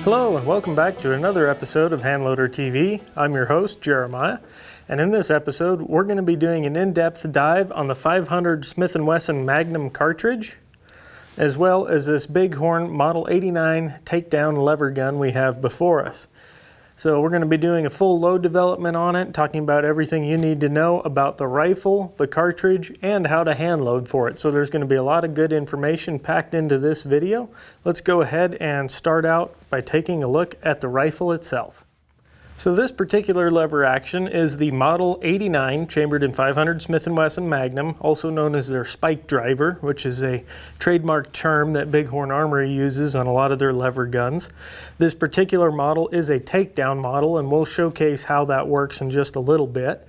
Hello and welcome back to another episode of Handloader TV. I'm your host, Jeremiah, and in this episode we're going to be doing an in-depth dive on the 500 Smith & Wesson Magnum cartridge, as well as this Big Horn Model 89 Takedown lever gun we have before us. So we're going to be doing a full load development on it, talking about everything you need to know about the rifle, the cartridge, and how to hand load for it. So there's going to be a lot of good information packed into this video. Let's go ahead and start out by taking a look at the rifle itself. So this particular lever action is the Model 89 chambered in 500 Smith & Wesson Magnum, also known as their spike driver, which is a trademark term that Big Horn Armory uses on a lot of their lever guns. This particular model is a takedown model, and we'll showcase how that works in just a little bit.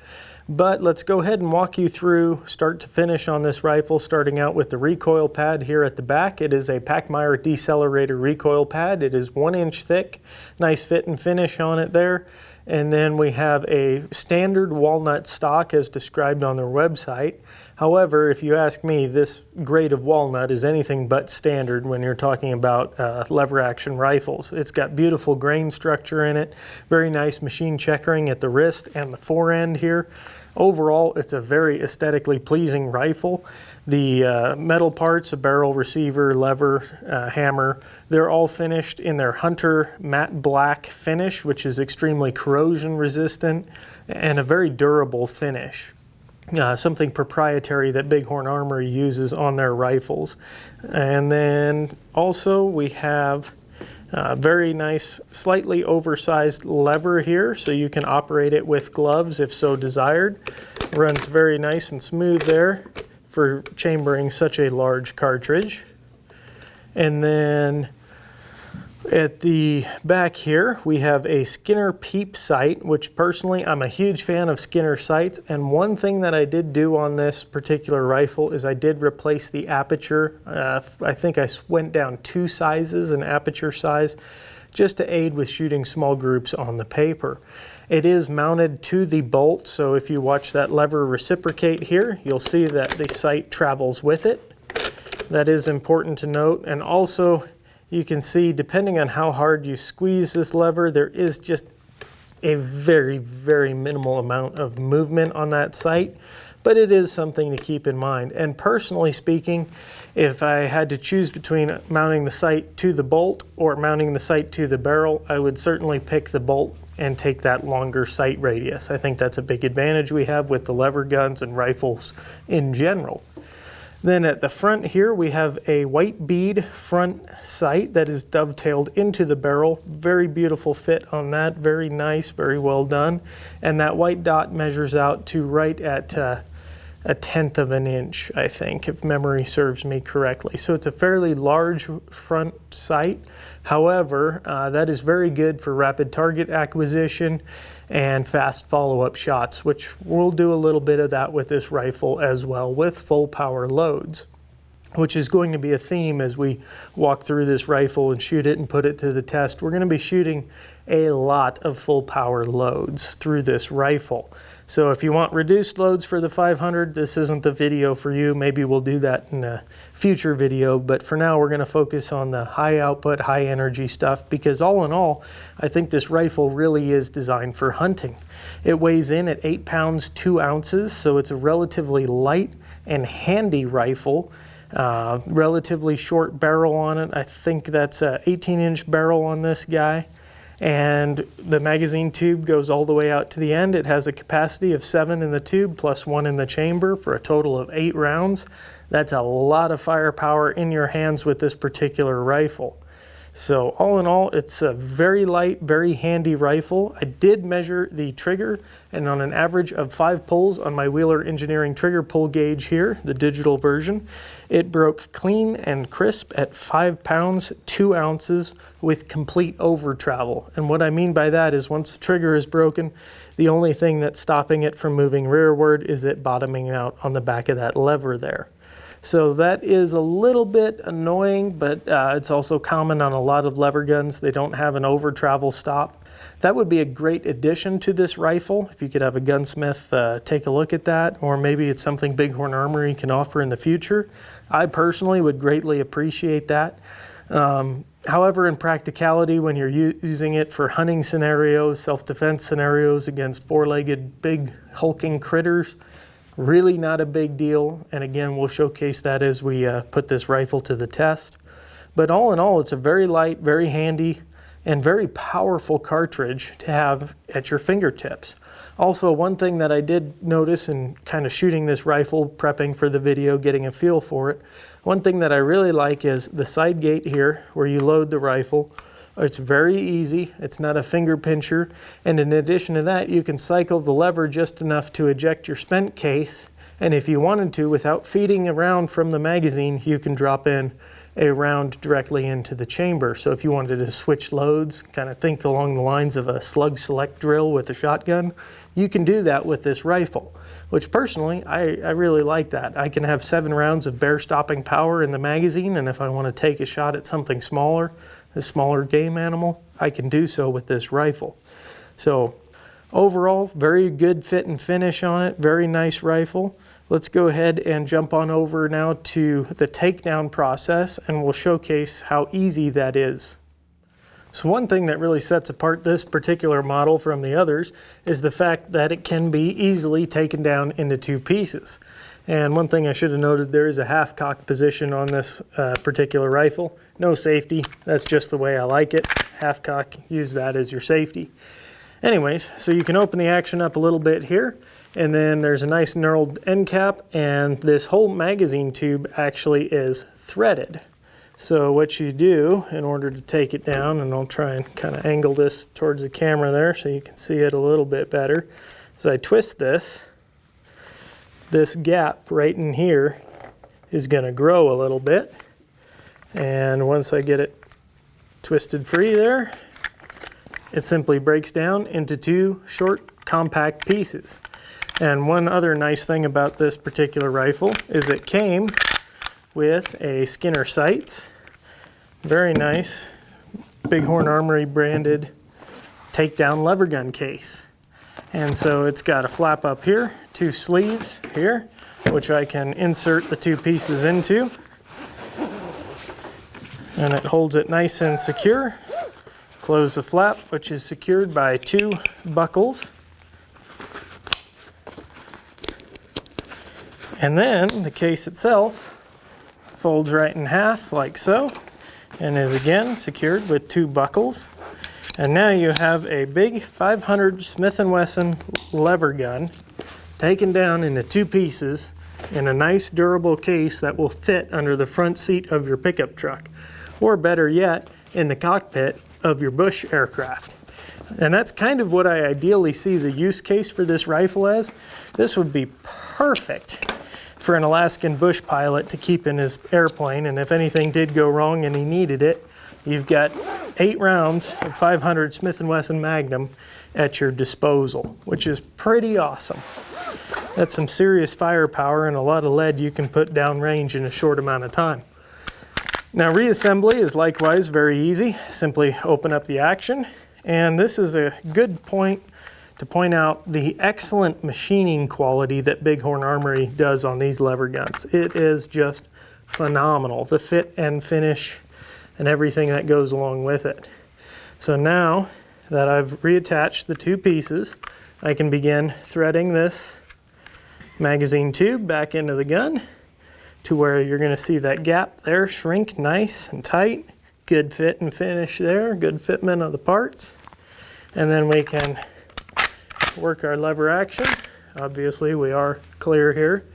But let's go ahead and walk you through start to finish on this rifle, starting out with the recoil pad here at the back. It is a Pachmayr decelerator recoil pad. It is 1 inch thick, nice fit and finish on it there. And then we have a standard walnut stock as described on their website. However, if you ask me, this grade of walnut is anything but standard when you're talking about lever action rifles. It's got beautiful grain structure in it, very nice machine checkering at the wrist and the fore end here. Overall, it's a very aesthetically pleasing rifle. The metal parts, a barrel, receiver, lever, hammer, they're all finished in their Hunter matte black finish, which is extremely corrosion resistant and a very durable finish. Something proprietary that Big Horn Armory uses on their rifles. And then also we have a very nice, slightly oversized lever here, so you can operate it with gloves if so desired. Runs very nice and smooth there for chambering such a large cartridge. And then at the back here, we have a Skinner peep sight, which personally I'm a huge fan of Skinner sights. And one thing that I did do on this particular rifle is I did replace the aperture. I think I went down 2 sizes in aperture size just to aid with shooting small groups on the paper. It is mounted to the bolt, so if you watch that lever reciprocate here, you'll see that the sight travels with it. That is important to note. And also, you can see, depending on how hard you squeeze this lever, there is just a very, very minimal amount of movement on that sight, but it is something to keep in mind. And personally speaking, if I had to choose between mounting the sight to the bolt or mounting the sight to the barrel, I would certainly pick the bolt and take that longer sight radius. I think that's a big advantage we have with the lever guns and rifles in general. Then at the front here, we have a white bead front sight that is dovetailed into the barrel. Very beautiful fit on that, very nice, very well done. And that white dot measures out to right at 1/10 of an inch, I think, if memory serves me correctly. So it's a fairly large front sight. However, that is very good for rapid target acquisition and fast follow-up shots, which we'll do a little bit of that with this rifle as well with full power loads, which is going to be a theme as we walk through this rifle and shoot it and put it to the test. We're going to be shooting a lot of full power loads through this rifle. So if you want reduced loads for the 500, this isn't the video for you. Maybe we'll do that in a future video, but for now we're going to focus on the high output, high energy stuff, because all in all, I think this rifle really is designed for hunting. It weighs in at 8 pounds, 2 ounces, so it's a relatively light and handy rifle. Relatively short barrel on it. I think that's an 18-inch barrel on this guy. And the magazine tube goes all the way out to the end. It has a capacity of 7 in the tube plus 1 in the chamber for a total of 8 rounds. That's a lot of firepower in your hands with this particular rifle. So all in all, it's a very light, very handy rifle. I did measure the trigger, and on an average of 5 pulls on my Wheeler Engineering trigger pull gauge here, the digital version, it broke clean and crisp at 5 pounds, 2 ounces with complete over travel. And what I mean by that is once the trigger is broken, the only thing that's stopping it from moving rearward is it bottoming out on the back of that lever there. So that is a little bit annoying, but it's also common on a lot of lever guns. They don't have an over travel stop. That would be a great addition to this rifle. If you could have a gunsmith take a look at that, or maybe it's something Big Horn Armory can offer in the future. I personally would greatly appreciate that. However, in practicality, when you're using it for hunting scenarios, self-defense scenarios against four-legged big hulking critters, really not a big deal. And again, we'll showcase that as we put this rifle to the test. But all in all, it's a very light, very handy, and very powerful cartridge to have at your fingertips. Also, one thing that I did notice in kind of shooting this rifle, prepping for the video, getting a feel for it, one thing that I really like is the side gate here where you load the rifle. It's very easy, it's not a finger pincher, and in addition to that, you can cycle the lever just enough to eject your spent case, and if you wanted to, without feeding around from the magazine, you can drop in a round directly into the chamber. So if you wanted to switch loads, kind of think along the lines of a slug select drill with a shotgun, you can do that with this rifle, which personally, I really like that. I can have 7 rounds of bear stopping power in the magazine, and if I want to take a shot at something smaller, a smaller game animal, I can do so with this rifle. So overall, very good fit and finish on it, very nice rifle. Let's go ahead and jump on over now to the takedown process, and we'll showcase how easy that is. So one thing that really sets apart this particular model from the others is the fact that it can be easily taken down into 2 pieces. And one thing I should have noted, there is a half cock position on this particular rifle. No safety, that's just the way I like it. Half cock, use that as your safety. Anyways, so you can open the action up a little bit here, and then there's a nice knurled end cap, and this whole magazine tube actually is threaded. So what you do in order to take it down, and I'll try and kind of angle this towards the camera there so you can see it a little bit better, is I twist this. This gap right in here is going to grow a little bit, and once I get it twisted free there, it simply breaks down into 2 short, compact pieces. And one other nice thing about this particular rifle is it came with a Skinner sights, very nice Big Horn Armory branded Takedown lever gun case. And so it's got a flap up here, 2 sleeves here, which I can insert the 2 pieces into. And it holds it nice and secure. Close the flap, which is secured by 2 buckles. And then the case itself folds right in half like so, and is again secured with 2 buckles. And now you have a big 500 Smith & Wesson lever gun taken down into 2 pieces in a nice durable case that will fit under the front seat of your pickup truck, or better yet, in the cockpit of your bush aircraft. And that's kind of what I ideally see the use case for this rifle as. This would be perfect for an Alaskan bush pilot to keep in his airplane, and if anything did go wrong and he needed it, you've got 8 rounds of 500 Smith & Wesson Magnum at your disposal, which is pretty awesome. That's some serious firepower and a lot of lead you can put downrange in a short amount of time. Now reassembly is likewise very easy. Simply open up the action, and this is a good point to point out the excellent machining quality that Big Horn Armory does on these lever guns. It is just phenomenal, the fit and finish and everything that goes along with it. So now that I've reattached the 2 pieces, I can begin threading this magazine tube back into the gun to where you're going to see that gap there shrink nice and tight. Good fit and finish there, good fitment of the parts. And then we can work our lever action. Obviously we are clear here,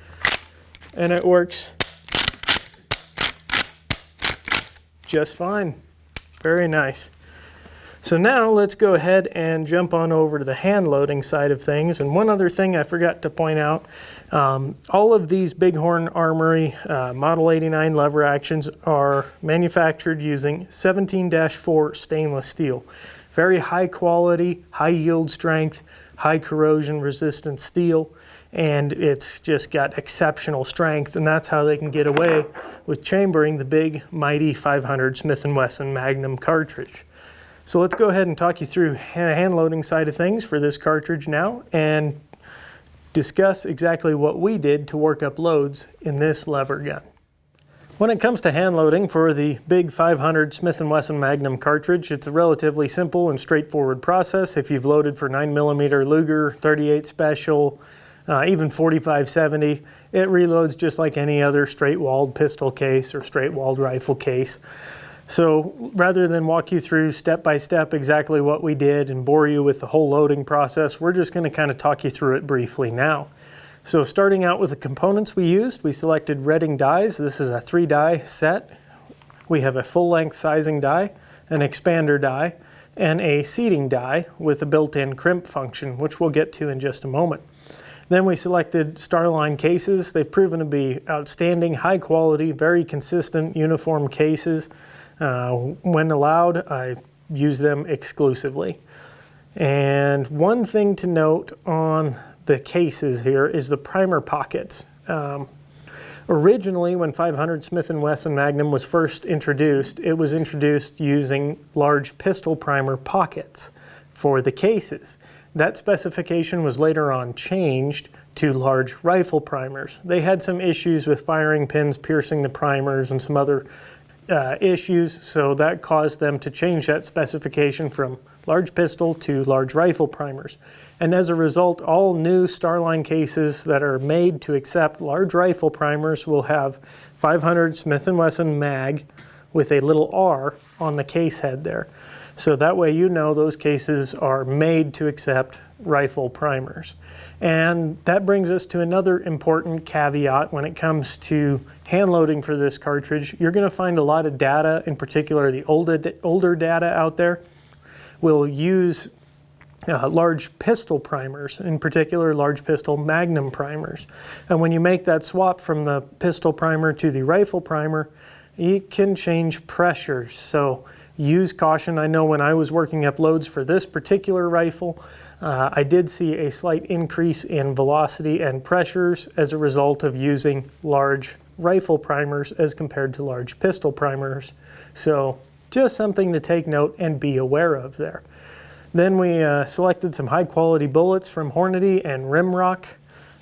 and it works just fine. Very nice. So now let's go ahead and jump on over to the hand loading side of things. And one other thing I forgot to point out, all of these Big Horn Armory Model 89 lever actions are manufactured using 17-4 stainless steel. Very high quality, high yield strength, high corrosion resistant steel, and it's just got exceptional strength, and that's how they can get away with chambering the big mighty 500 Smith & Wesson Magnum cartridge. So let's go ahead and talk you through the hand loading side of things for this cartridge now and discuss exactly what we did to work up loads in this lever gun. When it comes to hand loading for the big 500 Smith & Wesson Magnum cartridge, it's a relatively simple and straightforward process. If you've loaded for 9mm Luger, 38 Special, even 45-70, it reloads just like any other straight-walled pistol case or straight-walled rifle case. So rather than walk you through step by step exactly what we did and bore you with the whole loading process, we're just going to kind of talk you through it briefly now. So starting out with the components we used, we selected Redding dies. This is a 3-die set. We have a full-length sizing die, an expander die, and a seating die with a built-in crimp function, which we'll get to in just a moment. Then we selected Starline cases. They've proven to be outstanding, high quality, very consistent, uniform cases. When allowed, I use them exclusively. And one thing to note on the cases here is the primer pockets. Originally, when 500 Smith & Wesson Magnum was first introduced, it was introduced using large pistol primer pockets for the cases. That specification was later on changed to large rifle primers. They had some issues with firing pins piercing the primers and some other issues, so that caused them to change that specification from large pistol to large rifle primers. And as a result, all new Starline cases that are made to accept large rifle primers will have 500 Smith & Wesson Mag with a little R on the case head there. So that way you know those cases are made to accept rifle primers. And that brings us to another important caveat when it comes to hand loading for this cartridge. You're going to find a lot of data, in particular the older data out there, will use large pistol primers, in particular large pistol Magnum primers. And when you make that swap from the pistol primer to the rifle primer, it can change pressures. So use caution. I know when I was working up loads for this particular rifle, I did see a slight increase in velocity and pressures as a result of using large rifle primers as compared to large pistol primers. So just something to take note and be aware of there. Then we selected some high quality bullets from Hornady and Rimrock,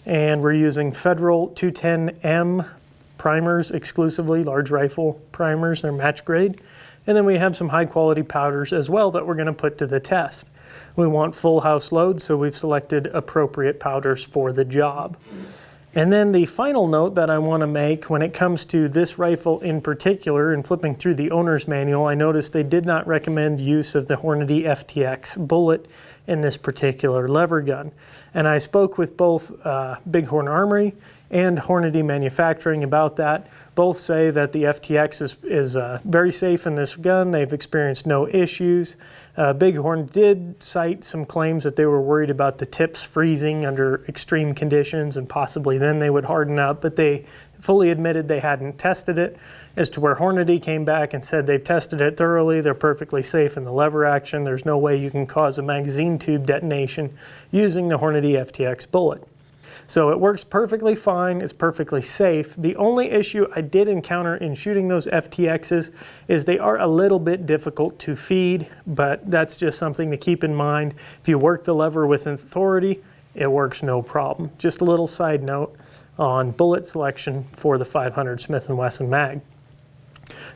and we're using Federal 210M primers exclusively, large rifle primers. They're match grade. And then we have some high quality powders as well that we're going to put to the test. We want full house loads, so we've selected appropriate powders for the job. And then the final note that I want to make when it comes to this rifle in particular, and flipping through the owner's manual, I noticed they did not recommend use of the Hornady FTX bullet in this particular lever gun. And I spoke with both Big Horn Armory and Hornady Manufacturing about that. Both say that the FTX is very safe in this gun. They've experienced no issues. Bighorn did cite some claims that they were worried about the tips freezing under extreme conditions and possibly then they would harden up, but they fully admitted they hadn't tested it. As to where Hornady came back and said they've tested it thoroughly, they're perfectly safe in the lever action. There's no way you can cause a magazine tube detonation using the Hornady FTX bullet. So it works perfectly fine, it's perfectly safe. The only issue I did encounter in shooting those FTXs is they are a little bit difficult to feed, but that's just something to keep in mind. If you work the lever with authority, it works no problem. Just a little side note on bullet selection for the 500 Smith & Wesson Mag.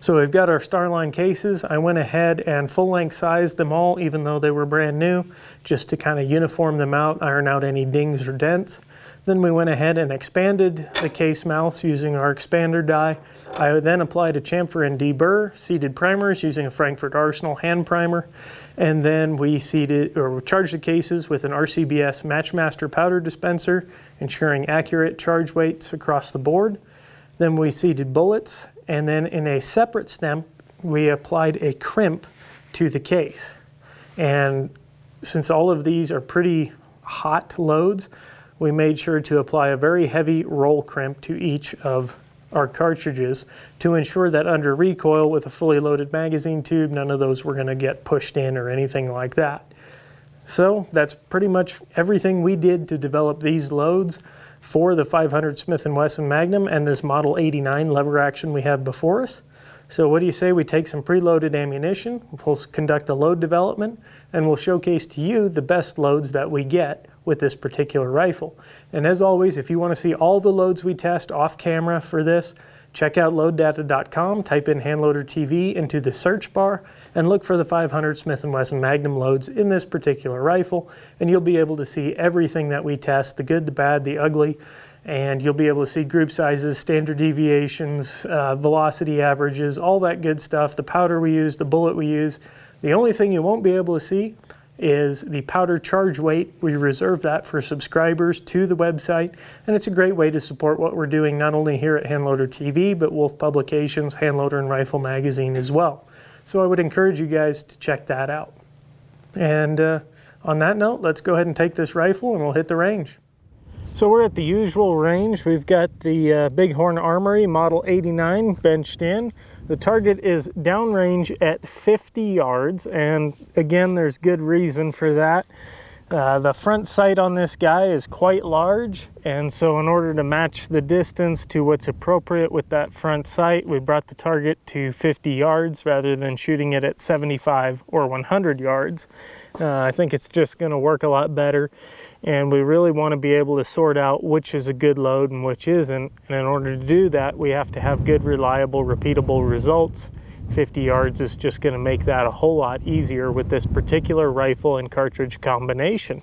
So we've got our Starline cases. I went ahead and full-length sized them all, even though they were brand new, just to kind of uniform them out, iron out any dings or dents. Then we went ahead and expanded the case mouths using our expander die. I then applied a chamfer and deburr, seated primers using a Frankfurt Arsenal hand primer, and then we charged the cases with an RCBS Matchmaster powder dispenser, ensuring accurate charge weights across the board. Then we seated bullets, and then in a separate step, we applied a crimp to the case. And since all of these are pretty hot loads, we made sure to apply a very heavy roll crimp to each of our cartridges to ensure that under recoil with a fully loaded magazine tube, none of those were going to get pushed in or anything like that. So that's pretty much everything we did to develop these loads for the 500 Smith & Wesson Magnum and this Model 89 lever action we have before us. So what do you say we take some preloaded ammunition, we'll conduct a load development, and we'll showcase to you the best loads that we get with this particular rifle. And as always, if you want to see all the loads we test off camera for this, Check out loaddata.com, type in handloader TV into the search bar, and look for the 500 Smith & Wesson Magnum loads in this particular rifle, and you'll be able to see everything that we test, the good, the bad, the ugly, and you'll be able to see group sizes, standard deviations, velocity averages, all that good stuff, the powder we use, the bullet we use. The only thing you won't be able to see is the powder charge weight. We reserve that for subscribers to the website, and it's a great way to support what we're doing not only here at Handloader TV, but Wolf Publications, Handloader and Rifle Magazine as well. So I would encourage you guys to check that out. And on that note, let's go ahead and take this rifle and we'll hit the range. So we're at the usual range. We've got the Big Horn Armory Model 89 benched in. The target is downrange at 50 yards, and again, there's good reason for that. The front sight on this guy is quite large, and so in order to match the distance to what's appropriate with that front sight, we brought the target to 50 yards rather than shooting it at 75 or 100 yards. I think it's just going to work a lot better, and we really want to be able to sort out which is a good load and which isn't, and in order to do that, we have to have good, reliable, repeatable results. 50 yards is just going to make that a whole lot easier with this particular rifle and cartridge combination.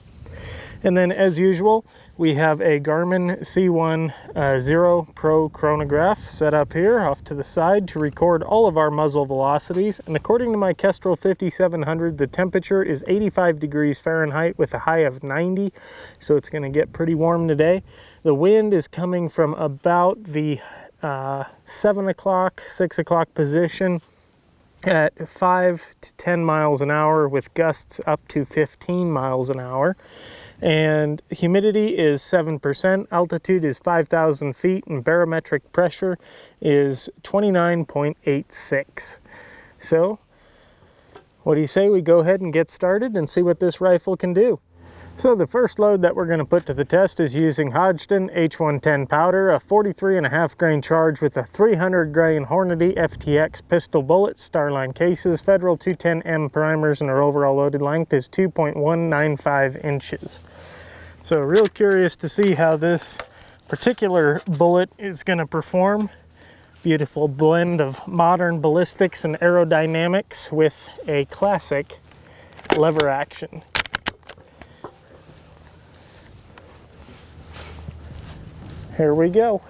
And then, as usual, we have a Garmin C1 Zero Pro chronograph set up here off to the side to record all of our muzzle velocities. And according to my Kestrel 5700, the temperature is 85 degrees Fahrenheit with a high of 90, so it's going to get pretty warm today. The wind is coming from about the 7 o'clock, 6 o'clock position at 5 to 10 miles an hour with gusts up to 15 miles an hour. And humidity is 7%, altitude is 5,000 feet, and barometric pressure is 29.86. So, what do you say we go ahead and get started and see what this rifle can do? So the first load that we're going to put to the test is using Hodgdon H110 powder, a 43.5 grain charge with a 300 grain Hornady FTX pistol bullets, Starline cases, Federal 210M primers, and our overall loaded length is 2.195 inches. So real curious to see how this particular bullet is going to perform. Beautiful blend of modern ballistics and aerodynamics with a classic lever action. Here we go.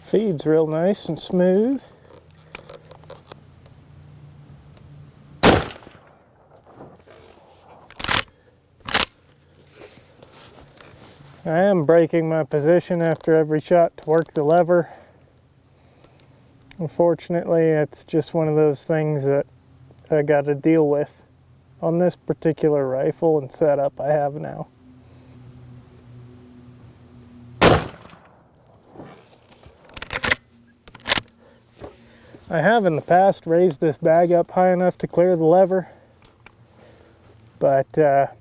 Feeds real nice and smooth. I am breaking my position after every shot to work the lever. Unfortunately, it's just one of those things that I got to deal with on this particular rifle and setup I have now. I have in the past raised this bag up high enough to clear the lever, but that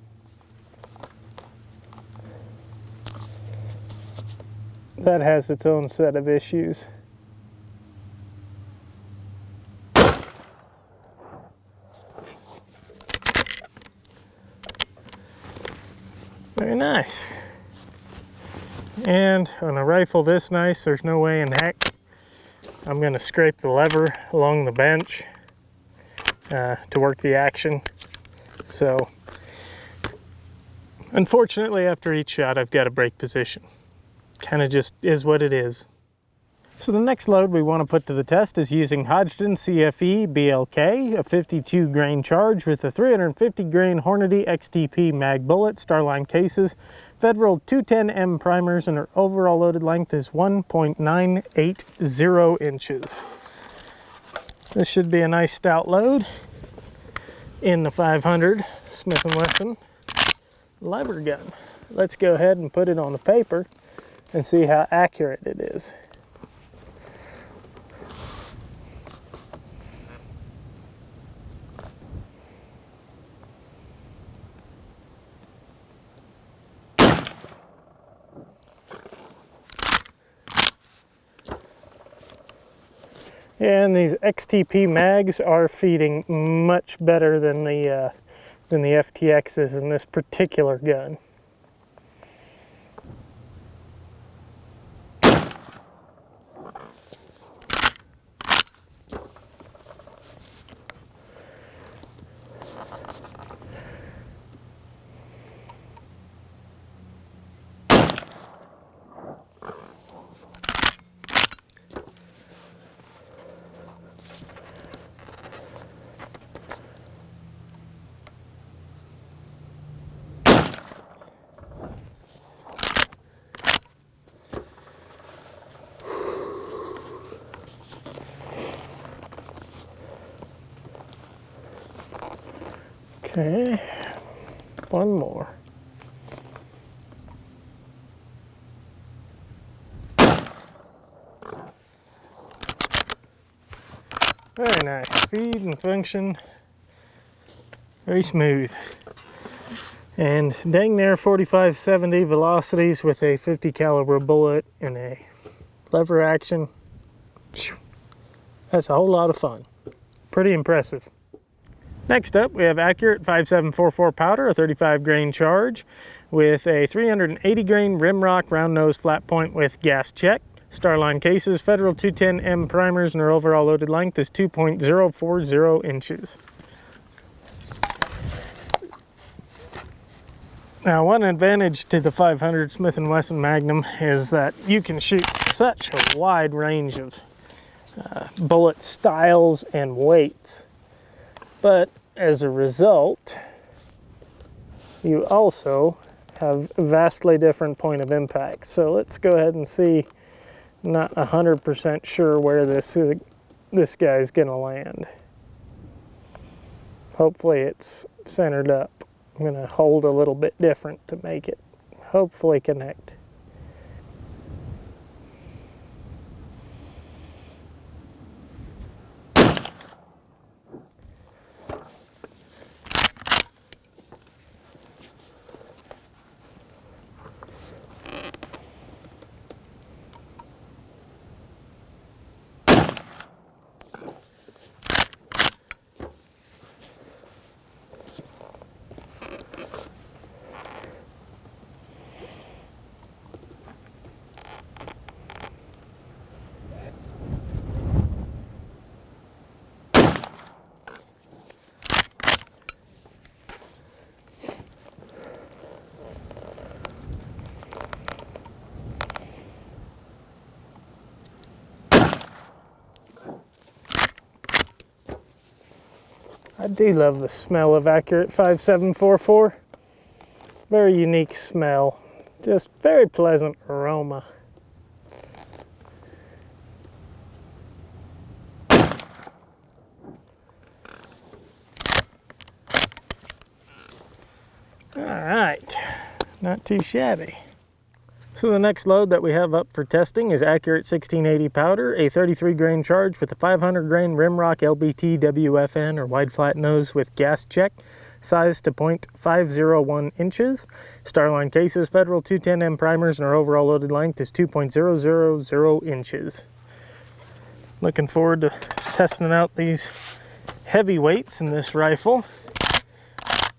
has its own set of issues. Very nice. And on a rifle this nice, there's no way in heck I'm going to scrape the lever along the bench to work the action. So, unfortunately, after each shot, I've got to break position. Kind of just is what it is. So the next load we want to put to the test is using Hodgdon CFE BLK, a 52 grain charge with a 350 grain Hornady XTP mag bullet, Starline cases, Federal 210M primers, and our overall loaded length is 1.980 inches. This should be a nice stout load in the 500 Smith & Wesson lever gun. Let's go ahead and put it on the paper and see how accurate it is. And these XTP mags are feeding much better than the FTXs in this particular gun. Okay, one more. Very nice. Feed and function, very smooth. And dang near 45-70 velocities with a 50 caliber bullet and a lever action. That's a whole lot of fun. Pretty impressive. Next up, we have accurate 5744 powder, a 35 grain charge with a 380 grain rimrock round nose flat point with gas check. Starline cases, Federal 210M primers, and our overall loaded length is 2.040 inches. Now, one advantage to the 500 Smith & Wesson Magnum is that you can shoot such a wide range of bullet styles and weights. But as a result, you also have a vastly different point of impact. So let's go ahead and see. Not 100% sure where this guy's gonna land. Hopefully it's centered up. I'm gonna hold a little bit different to make it hopefully connect. I do love the smell of accurate 5744. Very unique smell. Just very pleasant aroma. All right, not too shabby. So the next load that we have up for testing is accurate 1680 powder, a 33 grain charge with a 500 grain rimrock LBT WFN or wide flat nose with gas check, size to .501 inches. Starline cases, Federal 210M primers, and our overall loaded length is 2.000 inches. Looking forward to testing out these heavyweights in this rifle.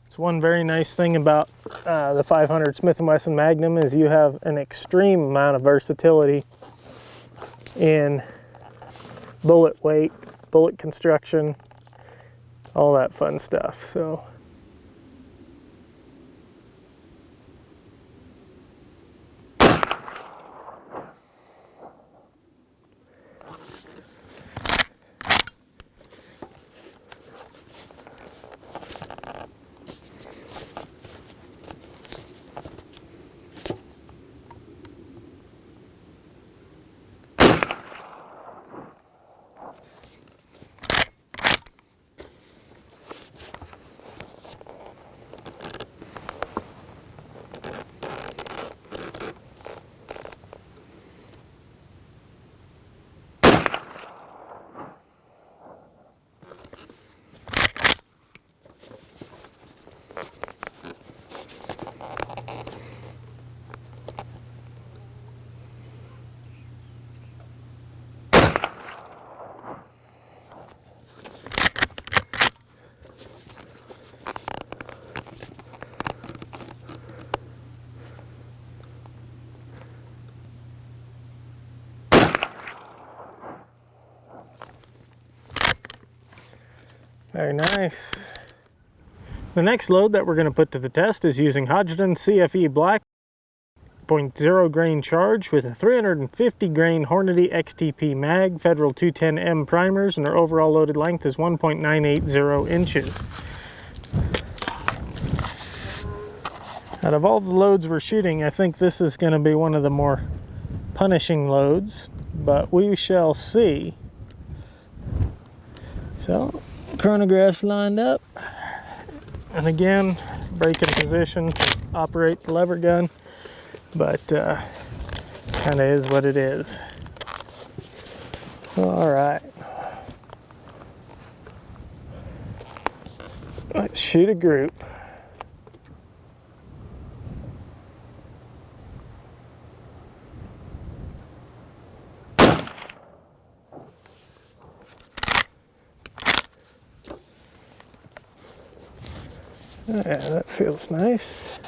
It's one very nice thing about the 500 Smith & Wesson Magnum is you have an extreme amount of versatility in bullet weight, bullet construction, all that fun stuff. So Very nice. The next load that we're going to put to the test is using Hodgdon CFE Black 0.0 grain charge with a 350 grain Hornady XTP mag, Federal 210M primers, and our overall loaded length is 1.980 inches. Out of all the loads we're shooting, I think this is going to be one of the more punishing loads, but we shall see. So, chronograph's lined up, and again, brake in position to operate the lever gun, but kind of is what it is. All right, let's shoot a group. Yeah, that feels nice.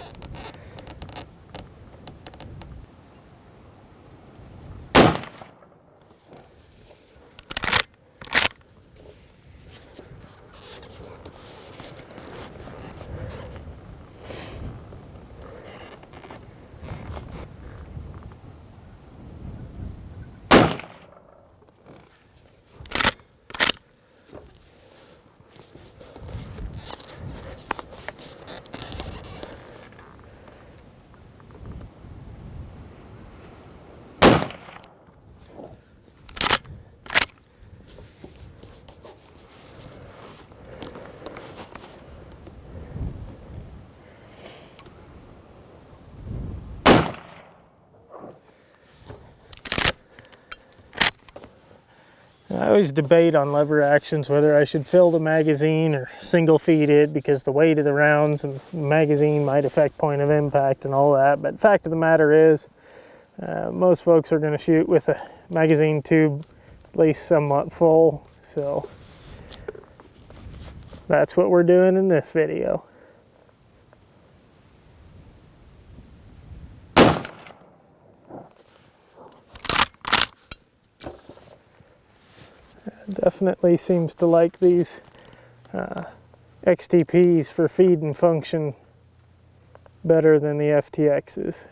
I always debate on lever actions whether I should fill the magazine or single feed it, because the weight of the rounds and the magazine might affect point of impact and all that. But fact of the matter is, most folks are going to shoot with a magazine tube at least somewhat full. So that's what we're doing in this video. Definitely seems to like these XTPs for feed and function better than the FTXs.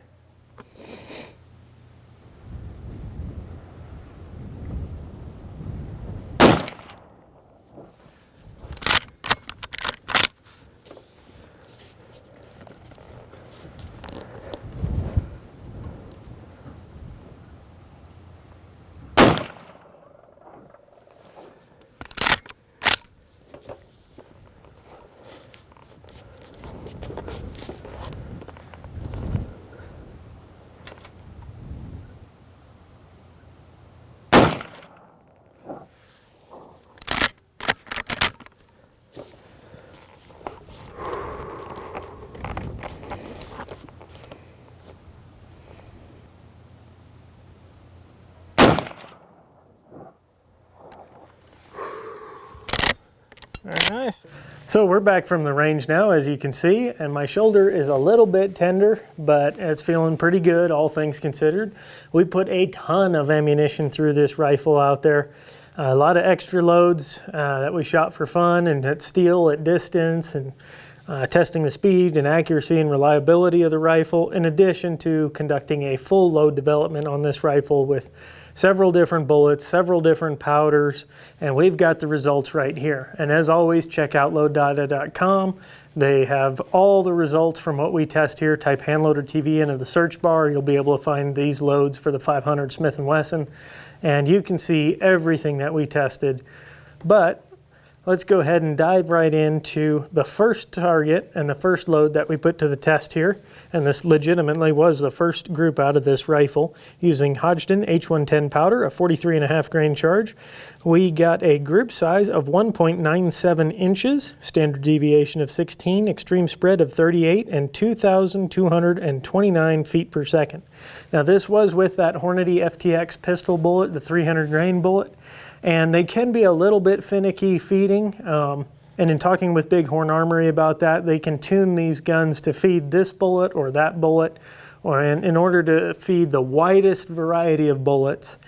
Very nice. So we're back from the range now, as you can see, and my shoulder is a little bit tender, but it's feeling pretty good, all things considered. We put a ton of ammunition through this rifle out there. A lot of extra loads that we shot for fun and at steel at distance, and testing the speed and accuracy and reliability of the rifle, in addition to conducting a full load development on this rifle with several different bullets, several different powders, and we've got the results right here. And as always, check out loaddata.com. They have all the results from what we test here. Type Handloader TV into the search bar. You'll be able to find these loads for the 500 Smith & Wesson, and you can see everything that we tested. But let's go ahead and dive right into the first target and the first load that we put to the test here. And this legitimately was the first group out of this rifle using Hodgdon H110 powder, a 43.5 grain charge. We got a group size of 1.97 inches, standard deviation of 16, extreme spread of 38, and 2,229 feet per second. Now this was with that Hornady FTX pistol bullet, the 300 grain bullet. And they can be a little bit finicky feeding. And in talking with Big Horn Armory about that, they can tune these guns to feed this bullet or that bullet, or in order to feed the widest variety of bullets.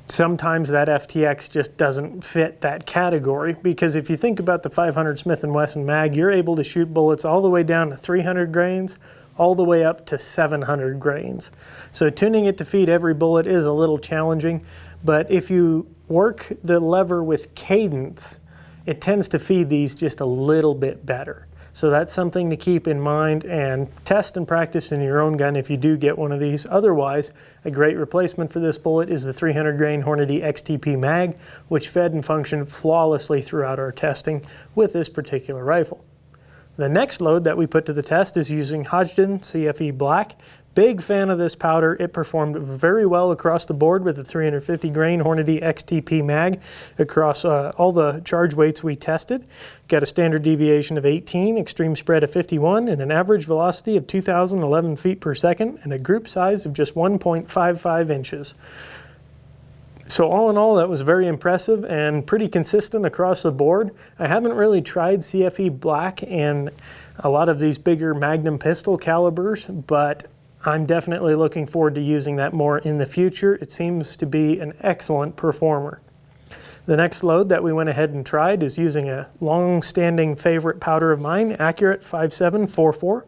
sometimes that FTX just doesn't fit that category, because if you think about the 500 Smith & Wesson mag, you're able to shoot bullets all the way down to 300 grains, all the way up to 700 grains. So tuning it to feed every bullet is a little challenging, but if you work the lever with cadence, it tends to feed these just a little bit better. So that's something to keep in mind and test and practice in your own gun if you do get one of these. Otherwise, a great replacement for this bullet is the 300 grain Hornady XTP mag, which fed and functioned flawlessly throughout our testing with this particular rifle. The next load that we put to the test is using Hodgdon CFE Black. Big fan of this powder. It performed very well across the board with the 350 grain Hornady XTP mag across all the charge weights we tested. Got a standard deviation of 18, extreme spread of 51, and an average velocity of 2,011 feet per second, and a group size of just 1.55 inches. So all in all, that was very impressive and pretty consistent across the board. I haven't really tried CFE Black in a lot of these bigger Magnum pistol calibers, but I'm definitely looking forward to using that more in the future. It seems to be an excellent performer. The next load that we went ahead and tried is using a long-standing favorite powder of mine, Accurate 5744.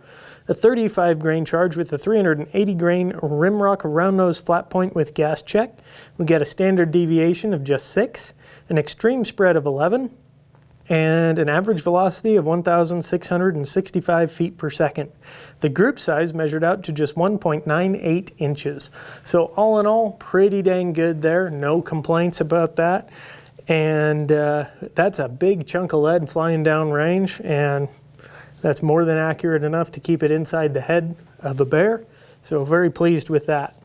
A 35 grain charge with a 380 grain Rimrock round nose flat point with gas check. We get a standard deviation of just 6, an extreme spread of 11, and an average velocity of 1,665 feet per second. The group size measured out to just 1.98 inches. So all in all, pretty dang good there. No complaints about that. And that's a big chunk of lead flying down range, and that's more than accurate enough to keep it inside the head of a bear. So very pleased with that.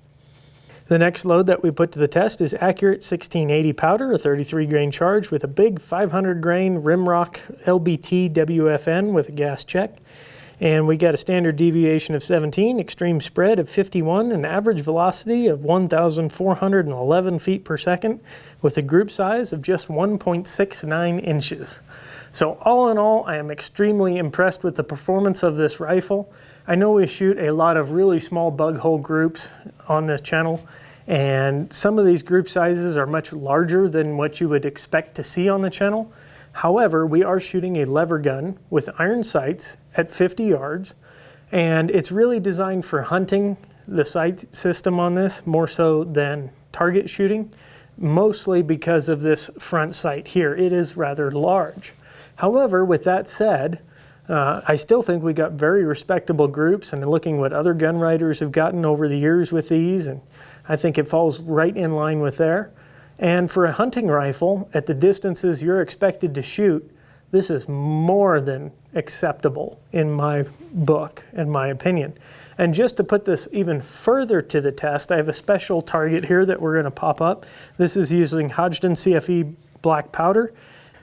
The next load that we put to the test is Accurate 1680 powder, a 33 grain charge with a big 500 grain Rimrock LBT WFN with a gas check. And we got a standard deviation of 17, extreme spread of 51, and average velocity of 1,411 feet per second with a group size of just 1.69 inches. So all in all, I am extremely impressed with the performance of this rifle. I know we shoot a lot of really small bug hole groups on this channel, and some of these group sizes are much larger than what you would expect to see on the channel. However, we are shooting a lever gun with iron sights at 50 yards, and it's really designed for hunting, the sight system on this, more so than target shooting, mostly because of this front sight here. It is rather large. However, with that said, I still think we got very respectable groups, and looking what other gun writers have gotten over the years with these, and I think it falls right in line with there. And for a hunting rifle, at the distances you're expected to shoot, this is more than acceptable in my book, in my opinion. And just to put this even further to the test, I have a special target here that we're going to pop up. This is using Hodgdon CFE Black powder,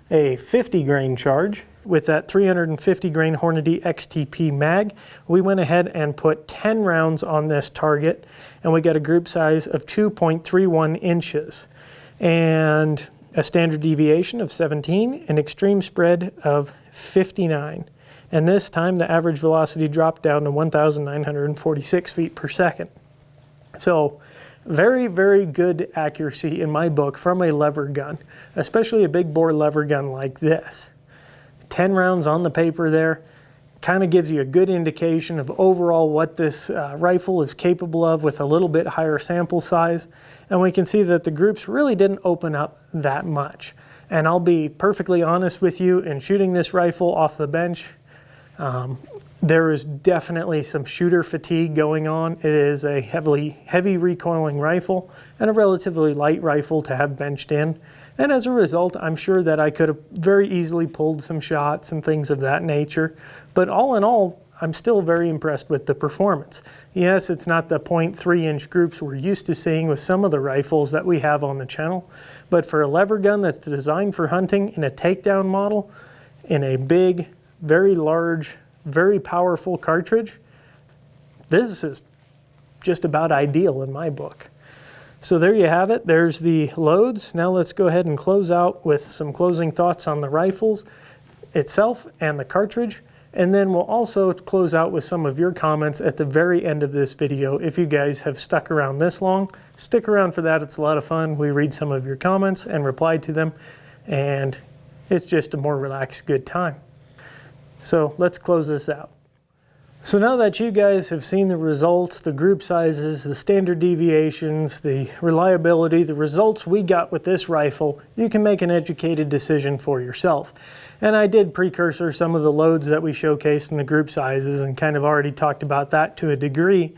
a 50 grain charge with that 350 grain Hornady XTP mag. We went ahead and put 10 rounds on this target, and we got a group size of 2.31 inches and a standard deviation of 17, an extreme spread of 59. And this time the average velocity dropped down to 1,946 feet per second. So very, very good accuracy in my book from a lever gun, especially a big bore lever gun like this. 10 rounds on the paper there kind of gives you a good indication of overall what this rifle is capable of with a little bit higher sample size. And we can see that the groups really didn't open up that much. And I'll be perfectly honest with you, in shooting this rifle off the bench, there is definitely some shooter fatigue going on. It is a heavy recoiling rifle and a relatively light rifle to have benched in. And as a result, I'm sure that I could have very easily pulled some shots and things of that nature. But all in all, I'm still very impressed with the performance. Yes, it's not the 0.3 inch groups we're used to seeing with some of the rifles that we have on the channel. But for a lever gun that's designed for hunting in a takedown model, in a big, very large, very powerful cartridge, this is just about ideal in my book. So there you have it. There's the loads. Now let's go ahead and close out with some closing thoughts on the rifles itself and the cartridge, And then we'll also close out with some of your comments at the very end of this video. If you guys have stuck around this long, stick around for that. It's a lot of fun. We read some of your comments and reply to them, and it's just a more relaxed, good time. So let's close this out. So now that you guys have seen the results, the group sizes, the standard deviations, the reliability, the results we got with this rifle, you can make an educated decision for yourself. And I did precursor some of the loads that we showcased in the group sizes and kind of already talked about that to a degree,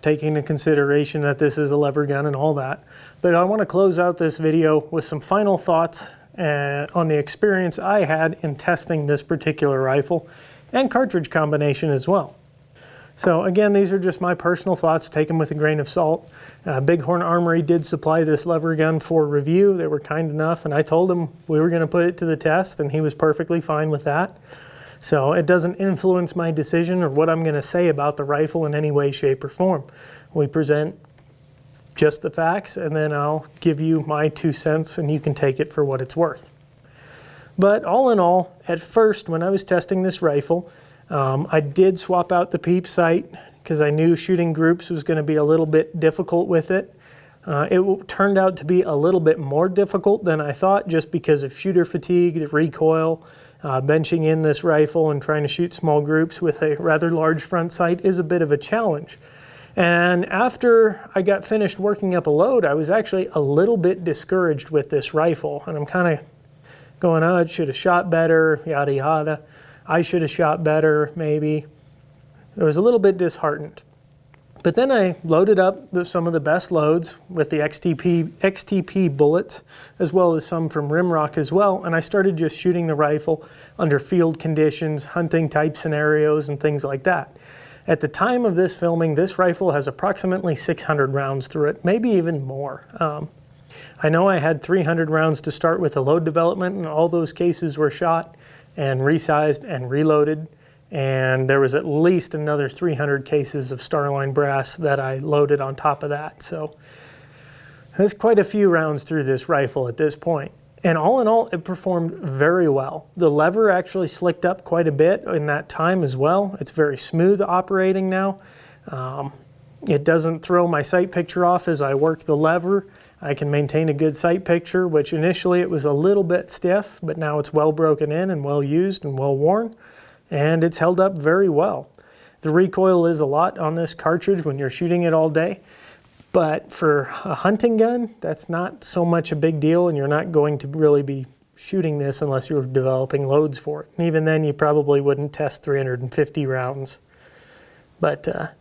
taking into consideration that this is a lever gun and all that. But I want to close out this video with some final thoughts on the experience I had in testing this particular rifle and cartridge combination as well. So again, these are just my personal thoughts, taken with a grain of salt. Big Horn Armory did supply this lever gun for review. They were kind enough, and I told him we were going to put it to the test, and he was perfectly fine with that. So it doesn't influence my decision or what I'm going to say about the rifle in any way, shape, or form. We present just the facts, and then I'll give you my 2 cents, and you can take it for what it's worth. But all in all, at first, when I was testing this rifle, I did swap out the peep sight because I knew shooting groups was going to be a little bit difficult with it. It turned out to be a little bit more difficult than I thought, just because of shooter fatigue, the recoil. Benching in this rifle and trying to shoot small groups with a rather large front sight is a bit of a challenge. And after I got finished working up a load, I was actually a little bit discouraged with this rifle, and I'm kind of going, oh, it should have shot better, yada yada. I should have shot better, maybe. I was a little bit disheartened. But then I loaded up some of the best loads with the XTP bullets, as well as some from Rimrock as well, and I started just shooting the rifle under field conditions, hunting type scenarios, and things like that. At the time of this filming, this rifle has approximately 600 rounds through it, maybe even more. I know I had 300 rounds to start with the load development, and all those cases were shot and resized and reloaded, and there was at least another 300 cases of Starline brass that I loaded on top of that. So there's quite a few rounds through this rifle at this point. And all in all, it performed very well. The lever actually slicked up quite a bit in that time as well. It's very smooth operating now. It doesn't throw my sight picture off as I work the lever. I can maintain a good sight picture, which initially it was a little bit stiff, but now it's well broken in and well used and well worn, and it's held up very well. The recoil is a lot on this cartridge when you're shooting it all day, but for a hunting gun, that's not so much a big deal, and you're not going to really be shooting this unless you're developing loads for it. And even then, you probably wouldn't test 350 rounds. But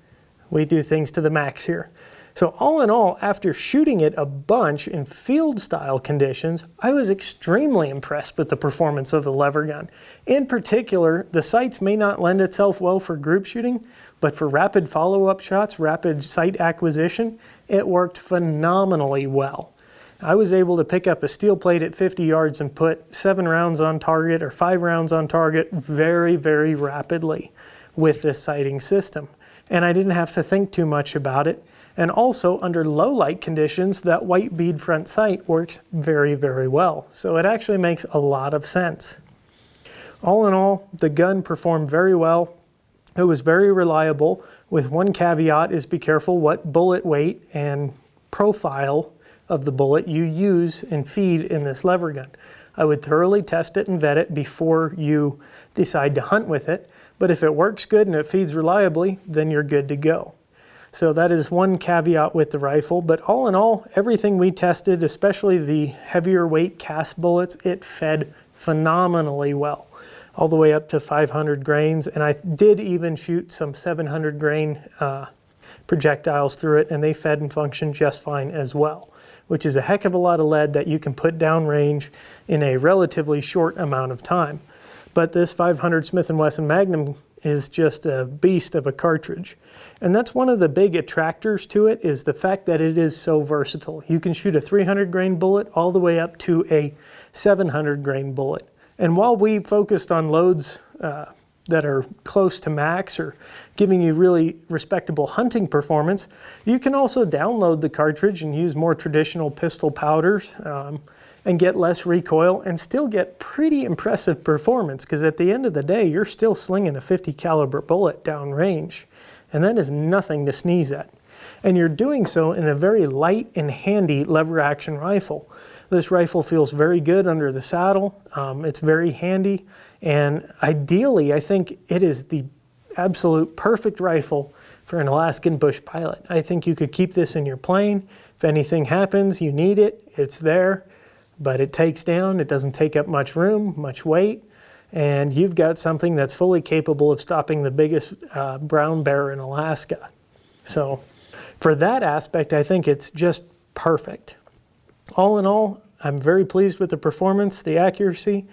we do things to the max here. So all in all, after shooting it a bunch in field style conditions, I was extremely impressed with the performance of the lever gun. In particular, the sights may not lend itself well for group shooting, but for rapid follow-up shots, rapid sight acquisition, it worked phenomenally well. I was able to pick up a steel plate at 50 yards and put 7 rounds on target or 5 rounds on target very, very rapidly with this sighting system. And I didn't have to think too much about it. And also, under low light conditions, that white bead front sight works very, very well. So it actually makes a lot of sense. All in all, the gun performed very well. It was very reliable, with one caveat is be careful what bullet weight and profile of the bullet you use and feed in this lever gun. I would thoroughly test it and vet it before you decide to hunt with it. But if it works good and it feeds reliably, then you're good to go. So that is one caveat with the rifle, but all in all, everything we tested, especially the heavier weight cast bullets, it fed phenomenally well, all the way up to 500 grains. And I did even shoot some 700 grain projectiles through it, and they fed and functioned just fine as well, which is a heck of a lot of lead that you can put downrange in a relatively short amount of time. But this 500 Smith & Wesson Magnum is just a beast of a cartridge. And that's one of the big attractors to it, is the fact that it is so versatile. You can shoot a 300 grain bullet all the way up to a 700 grain bullet. And while we focused on loads that are close to max or giving you really respectable hunting performance, you can also download the cartridge and use more traditional pistol powders and get less recoil and still get pretty impressive performance, because at the end of the day, you're still slinging a 50 caliber bullet downrange, and that is nothing to sneeze at. And you're doing so in a very light and handy lever action rifle. This rifle feels very good under the saddle. It's very handy, and ideally, I think it is the absolute perfect rifle for an Alaskan bush pilot. I think you could keep this in your plane. If anything happens, you need it, it's there, but it takes down, it doesn't take up much room, much weight, and you've got something that's fully capable of stopping the biggest brown bear in Alaska. So for that aspect, I think it's just perfect. All in all, I'm very pleased with the performance, the accuracy,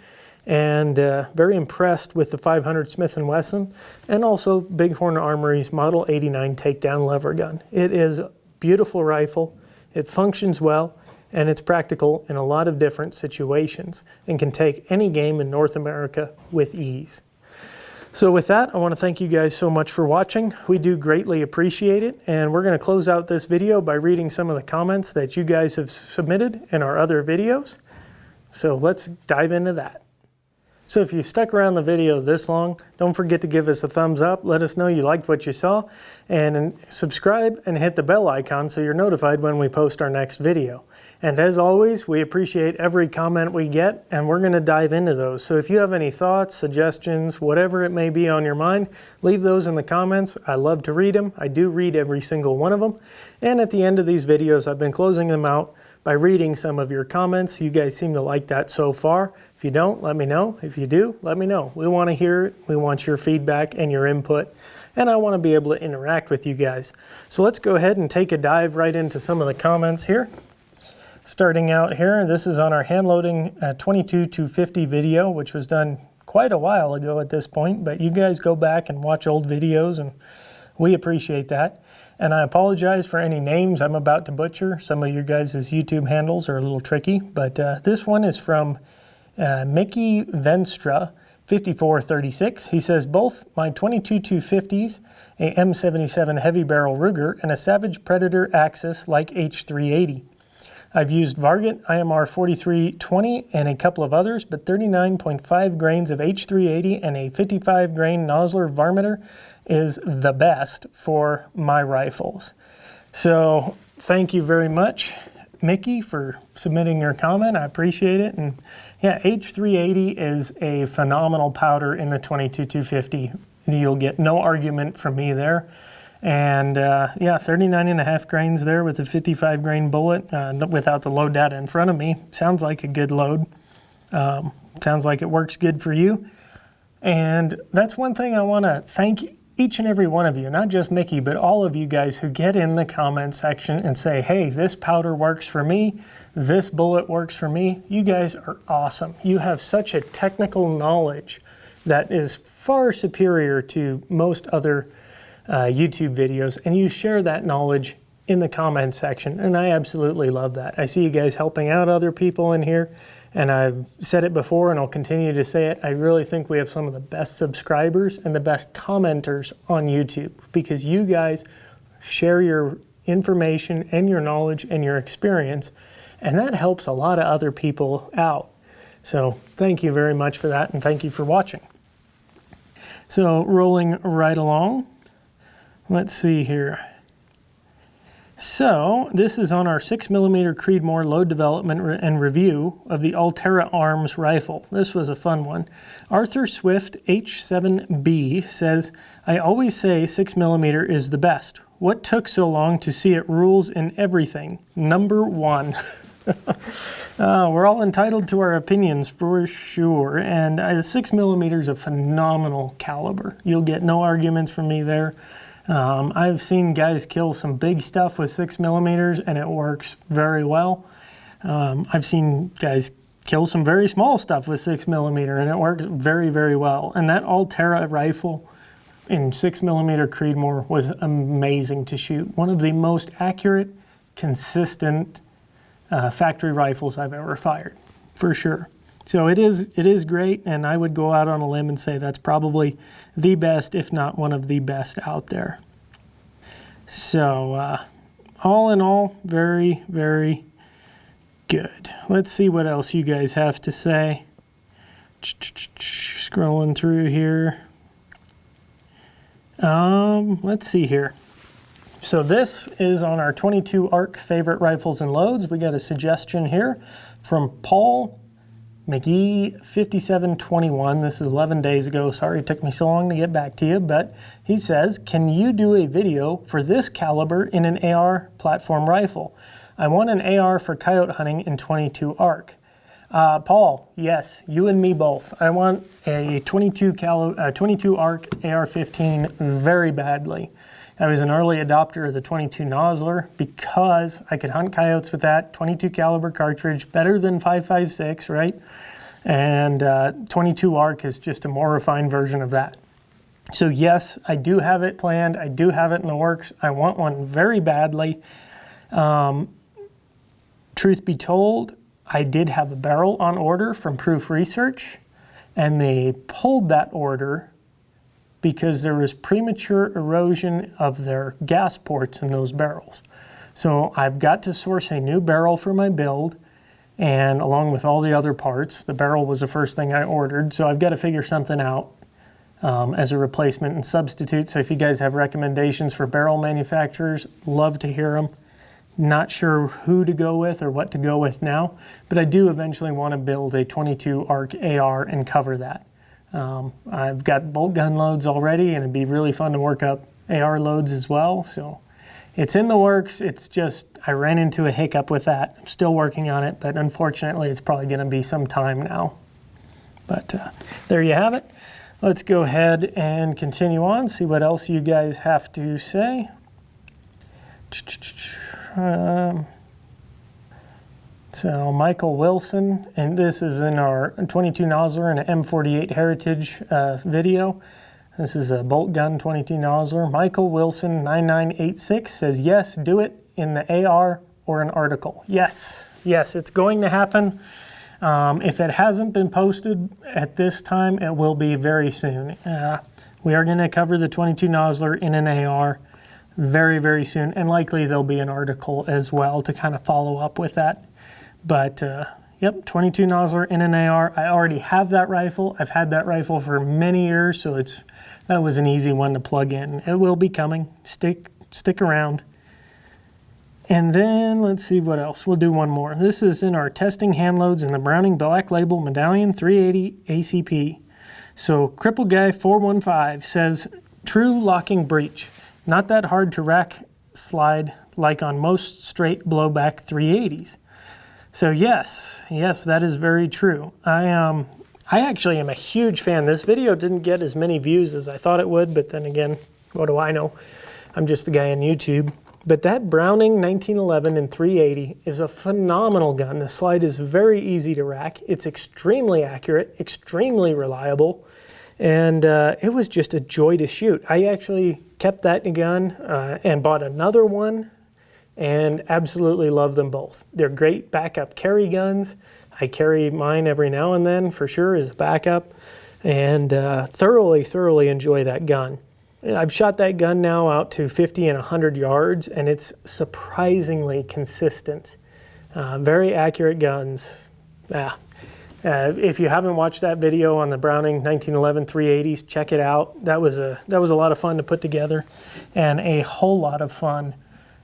and very impressed with the 500 Smith & Wesson, and also Big Horn Armory's Model 89 Takedown lever gun. It is a beautiful rifle, it functions well, and it's practical in a lot of different situations, and can take any game in North America with ease. So with that, I want to thank you guys so much for watching. We do greatly appreciate it, and we're going to close out this video by reading some of the comments that you guys have submitted in our other videos. So let's dive into that. So if you've stuck around the video this long, don't forget to give us a thumbs up, let us know you liked what you saw, and subscribe and hit the bell icon so you're notified when we post our next video. And as always, we appreciate every comment we get, and we're going to dive into those. So if you have any thoughts, suggestions, whatever it may be on your mind, leave those in the comments. I love to read them. I do read every single one of them. And at the end of these videos, I've been closing them out by reading some of your comments. You guys seem to like that so far. If you don't, let me know. If you do, let me know. We want to hear it. We want your feedback and your input. And I want to be able to interact with you guys. So let's go ahead and take a dive right into some of the comments here. Starting out here, this is on our hand loading 22-250 video, which was done quite a while ago at this point, but you guys go back and watch old videos, and we appreciate that. And I apologize for any names I'm about to butcher. Some of your guys' YouTube handles are a little tricky, but this one is from Mickey Venstra, 5436. He says, both my 22-250s, a M77 heavy barrel Ruger, and a Savage Predator Axis like H380. I've used Varget IMR 4320 and a couple of others, but 39.5 grains of H380 and a 55 grain Nosler Varmeter is the best for my rifles. So thank you very much, Mickey, for submitting your comment. I appreciate it. And yeah, H380 is a phenomenal powder in the 22-250. You'll get no argument from me there. And yeah, 39.5 grains there with a 55 grain bullet without the load data in front of me. Sounds like a good load. Sounds like it works good for you. And that's one thing I want to thank each and every one of you, not just Mickey, but all of you guys who get in the comment section and say, hey, this powder works for me, this bullet works for me. You guys are awesome. You have such a technical knowledge that is far superior to most other YouTube videos, and you share that knowledge in the comment section, and I absolutely love that. I see you guys helping out other people in here, and I've said it before and I'll continue to say it. I really think we have some of the best subscribers and the best commenters on YouTube, because you guys share your information and your knowledge and your experience, and that helps a lot of other people out. So thank you very much for that, and thank you for watching. So rolling right along. Let's see here. So this is on our 6mm Creedmoor load development and review of the Altera Arms rifle. This was a fun one. Arthur Swift H7B says, I always say 6mm is the best. What took so long to see it rules in everything? Number one. We're all entitled to our opinions for sure, and 6mm is a phenomenal caliber. You'll get no arguments from me there. I've seen guys kill some big stuff with 6mm and it works very well. I've seen guys kill some very small stuff with 6mm and it works very, very well. And that Altera rifle in 6mm Creedmoor was amazing to shoot. One of the most accurate, consistent factory rifles I've ever fired, for sure. So it is great, and I would go out on a limb and say that's probably the best, if not one of the best out there. So all in all, very, very Good. Let's see what else you guys have to say. Scrolling through here. Let's see here. So this is on our 22 ARC favorite rifles and loads. We got a suggestion here from Paul McGee 5721. This is 11 days ago. Sorry it took me so long to get back to you, but he says, can you do a video for this caliber in an AR platform rifle? I want an AR for coyote hunting in 22 ARC. Paul, yes, you and me both. I want a 22 ARC AR-15 very badly. I was an early adopter of the 22 Nosler because I could hunt coyotes with that 22 caliber cartridge, better than 5.56, right? And 22 ARC is just a more refined version of that. So yes, I do have it planned. I do have it in the works. I want one very badly. Truth be told, I did have a barrel on order from Proof Research, and they pulled that order because there was premature erosion of their gas ports in those barrels. So I've got to source a new barrel for my build, and along with all the other parts, the barrel was the first thing I ordered, so I've got to figure something out as a replacement and substitute. So if you guys have recommendations for barrel manufacturers, love to hear them. Not sure who to go with or what to go with now, but I do eventually want to build a 22 ARC AR and cover that. I've got bolt gun loads already, and it'd be really fun to work up AR loads as well. So it's in the works. It's just, I ran into a hiccup with that. I'm still working on it, but unfortunately it's probably going to be some time now. But there you have it. Let's go ahead and continue on, see what else you guys have to say. So Michael Wilson, and this is in our 22 Nosler and an M48 Heritage video. This is a bolt gun 22 Nosler. Michael Wilson 9986 says, yes, do it in the AR or an article. Yes, yes, it's going to happen. If it hasn't been posted at this time, it will be very soon. We are going to cover the 22 Nosler in an AR very, very soon, and likely there'll be an article as well to kind of follow up with that. But yep, 22 Nosler in an AR. I already have that rifle. I've had that rifle for many years, so that was an easy one to plug in. It will be coming. Stick around. And then let's see what else. We'll do one more. This is in our testing hand loads in the Browning Black Label Medallion 380 ACP. So Cripple Guy 415 says, true locking breech. Not that hard to rack slide like on most straight blowback 380s. So yes, that is very true. I actually am a huge fan. This video didn't get as many views as I thought it would, but then again, what do I know? I'm just a guy on YouTube. But that Browning 1911 and 380 is a phenomenal gun. The slide is very easy to rack. It's extremely accurate, extremely reliable, and it was just a joy to shoot. I actually kept that gun and bought another one, and absolutely love them both. They're great backup carry guns. I carry mine every now and then for sure as a backup, and thoroughly enjoy that gun. I've shot that gun now out to 50 and 100 yards, and it's surprisingly consistent. Very accurate guns. If you haven't watched that video on the Browning 1911 380s, check it out. That was a lot of fun to put together, and a whole lot of fun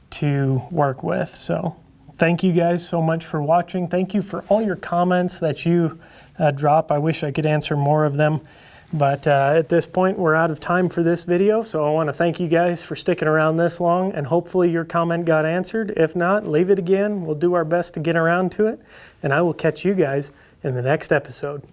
to work with. So thank you guys so much for watching. Thank you for all your comments that you drop. I wish I could answer more of them, but at this point we're out of time for this video, so I want to thank you guys for sticking around this long, and hopefully your comment got answered. If not, leave it again. We'll do our best to get around to it, and I will catch you guys in the next episode.